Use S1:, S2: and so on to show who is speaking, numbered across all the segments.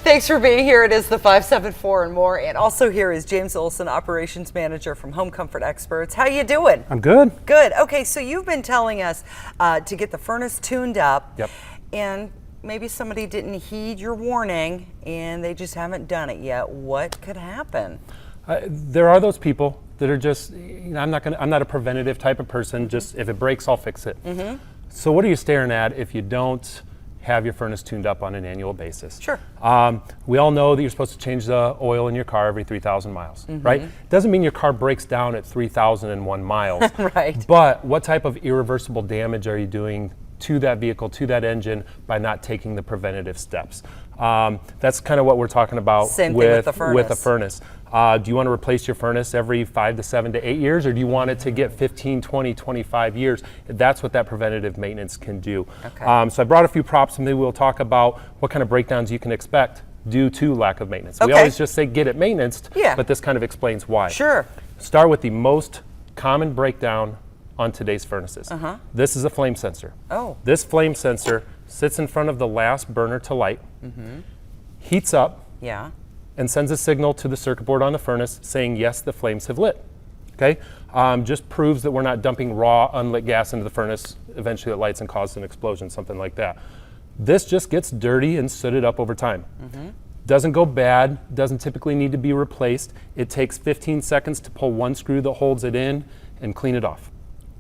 S1: Thanks for being here. It is the 574 and more. And also here is James Olesen, Operations Manager from Home Comfort Experts. How you doing?
S2: I'm good.
S1: Good. Okay, so you've been telling us to get the furnace tuned up.
S2: Yep.
S1: And maybe somebody didn't heed your warning and they just haven't done it yet. What could happen?
S2: There are those people that are just, I'm not a preventative type of person. Just if it breaks, I'll fix it. Mm-hmm. So what are you staring at if you don't have your furnace tuned up on an annual basis?
S1: Sure.
S2: We all know that you're supposed to change the oil in your car every 3,000 miles, right? Doesn't mean your car breaks down at 3,001 miles.
S1: Right.
S2: But what type of irreversible damage are you doing to that vehicle, to that engine, by not taking the preventative steps? That's kind of what we're talking about.
S1: Same thing with the furnace.
S2: With a furnace. Do you want to replace your furnace every 5 to 7 to 8 years, or do you want it to get 15, 20, 25 years? That's what that preventative maintenance can do.
S1: Okay.
S2: So I brought a few props, and maybe we'll talk about what kind of breakdowns you can expect due to lack of maintenance.
S1: Okay.
S2: We always just say get it maintained,
S1: Yeah.
S2: but this kind of explains why.
S1: Sure.
S2: Start with the most common breakdown on today's furnaces. This is a flame sensor.
S1: Oh.
S2: This flame sensor sits in front of the last burner to light, heats up,
S1: Yeah.
S2: and sends a signal to the circuit board on the furnace saying, yes, the flames have lit. Okay? Just proves that we're not dumping raw, unlit gas into the furnace. Eventually it lights and causes an explosion, something like that. This just gets dirty and sooted up over time. Doesn't go bad, doesn't typically need to be replaced. It takes 15 seconds to pull one screw that holds it in and clean it off.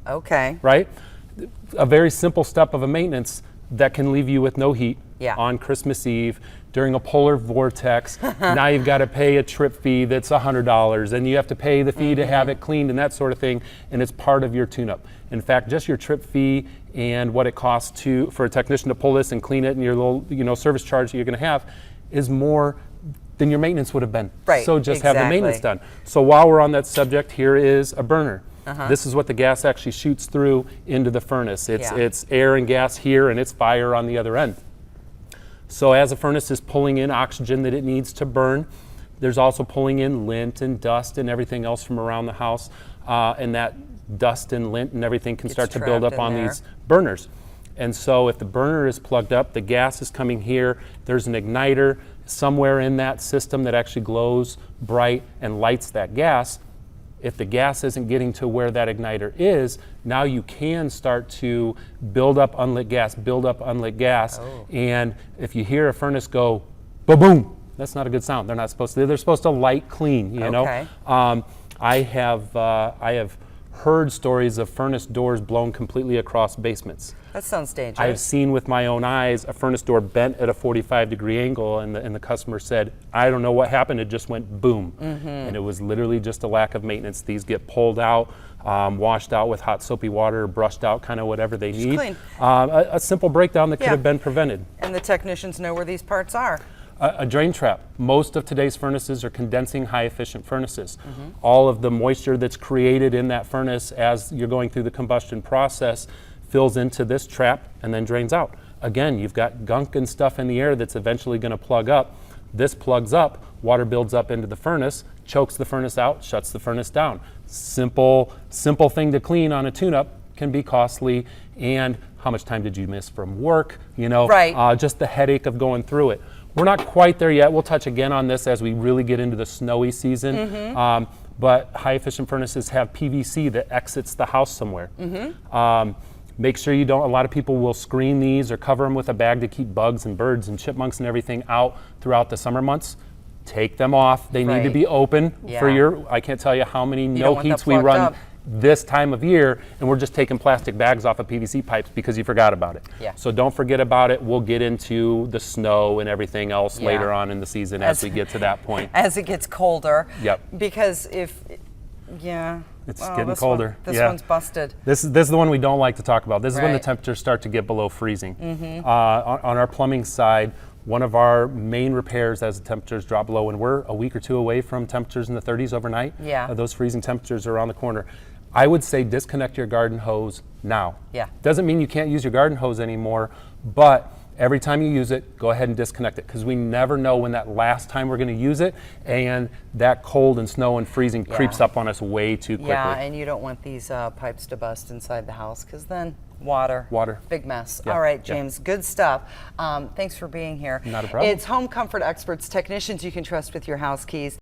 S1: Okay.
S2: Right? A very simple step of a maintenance that can leave you with no heat on Christmas Eve during a polar vortex. Now you've got to pay a trip fee that's $100, and you have to pay the fee to have it cleaned and that sort of thing, and it's part of your tune-up. In fact, just your trip fee and what it costs for a technician to pull this and clean it, and your little service charge that you're going to have is more than your maintenance would have been.
S1: Right.
S2: So just have the maintenance done. So while we're on that subject, here is a burner. This is what the gas actually shoots through into the furnace. It's air and gas here, and it's fire on the other end. So as a furnace is pulling in oxygen that it needs to burn, there's also pulling in lint and dust and everything else from around the house, and that dust and lint and everything can start to build up on these burners. And so if the burner is plugged up, the gas is coming here, there's an igniter somewhere in that system that actually glows bright and lights that gas. If the gas isn't getting to where that igniter is, now you can start to build up unlit gas, and if you hear a furnace go ba-boom, that's not a good sound. They're not supposed to. They're supposed to light clean, you know. I have heard stories of furnace doors blown completely across basements.
S1: That sounds dangerous.
S2: I've seen with my own eyes a furnace door bent at a 45-degree angle, and the customer said, I don't know what happened, it just went boom. And it was literally just a lack of maintenance. These get pulled out, washed out with hot soapy water, or brushed out, kind of whatever they need.
S1: Clean.
S2: A simple breakdown that could have been prevented.
S1: And the technicians know where these parts are.
S2: A drain trap. Most of today's furnaces are condensing high-efficient furnaces. All of the moisture that's created in that furnace as you're going through the combustion process fills into this trap and then drains out. Again, you've got gunk and stuff in the air that's eventually going to plug up. This plugs up, water builds up into the furnace, chokes the furnace out, shuts the furnace down. Simple thing to clean on a tune-up can be costly. And how much time did you miss from work? Just the headache of going through it. We're not quite there yet. We'll touch again on this as we really get into the snowy season. But high-efficient furnaces have PVC that exits the house somewhere. Make sure you don't, a lot of people will screen these or cover them with a bag to keep bugs and birds and chipmunks and everything out throughout the summer months. Take them off. They need to be open for I can't tell you how many no heats we run this time of year, and we're just taking plastic bags off of PVC pipes because you forgot about it. So don't forget about it. We'll get into the snow and everything else later on in the season as we get to that point.
S1: As it gets colder.
S2: Yep.
S1: Because it's
S2: getting colder.
S1: This one's busted.
S2: This is the one we don't like to talk about. This is when the temperatures start to get below freezing. On our plumbing side, one of our main repairs as the temperatures drop below, and we're a week or two away from temperatures in the 30s overnight. Those freezing temperatures are around the corner. I would say disconnect your garden hose now. Doesn't mean you can't use your garden hose anymore, but every time you use it, go ahead and disconnect it, because we never know when that last time we're going to use it, and that cold and snow and freezing creeps up on us way too quickly.
S1: And you don't want these pipes to bust inside the house, because then Water.
S2: Water.
S1: Big mess.
S2: Yeah,
S1: All right,
S2: yeah.
S1: James, good stuff. Thanks for being here.
S2: Not a problem.
S1: It's Home Comfort Experts, technicians you can trust with your house keys.